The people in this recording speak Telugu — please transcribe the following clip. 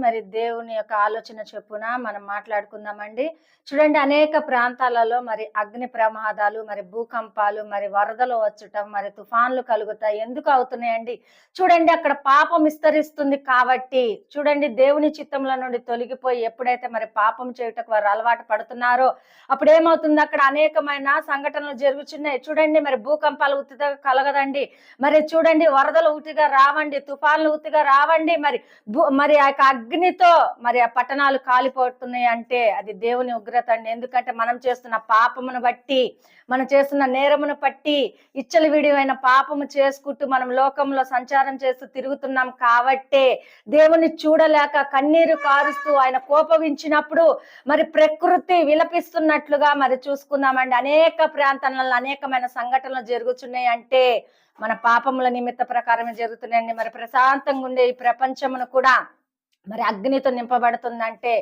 మరి దేవుని యొక్క ఆలోచన చొప్పున మనం మాట్లాడుకుందామండి. చూడండి, అనేక ప్రాంతాలలో మరి అగ్ని ప్రమాదాలు, మరి భూకంపాలు, మరి వరదలు వచ్చటం, మరి తుఫాన్లు కలుగుతాయి. ఎందుకు అవుతున్నాయండి? చూడండి, అక్కడ పాపం విస్తరిస్తుంది కాబట్టి. చూడండి, దేవుని చిత్తంలో నుండి తొలగిపోయి ఎప్పుడైతే మరి పాపం చేయుటకు వారు అలవాటు పడుతున్నారో అప్పుడు ఏమవుతుంది? అక్కడ అనేకమైన సంఘటనలు జరుగుతున్నాయి. చూడండి, మరి భూకంపాలు ఉత్తిగా కలగదండి. మరి చూడండి, వరదలు ఉత్తిగా రావండి, తుఫాన్లు ఉత్తిగా రావండి. మరి ఆ యొక్క అగ్నితో మరి ఆ పట్టణాలు కాలిపోతున్నాయి అంటే అది దేవుని ఉగ్రత అండి. ఎందుకంటే మనం చేస్తున్న పాపమును బట్టి, మనం చేస్తున్న నేరమును బట్టి, ఇచ్చలు విడివైన పాపము చేసుకుంటూ మనం లోకంలో సంచారం చేస్తూ తిరుగుతున్నాం కాబట్టే దేవుని చూడలేక కన్నీరు కారుస్తూ ఆయన కోపగించినప్పుడు మరి ప్రకృతి విలపిస్తున్నట్లుగా మరి చూసుకుందామండి. అనేక ప్రాంతాలలో అనేకమైన సంఘటనలు జరుగుతున్నాయి అంటే మన పాపముల నిమిత్త ప్రకారమే జరుగుతున్నాయండి. మరి ప్రశాంతంగా ఉండే ఈ ప్రపంచమును కూడా మరి అగ్నితో నింపబడుతుందంటే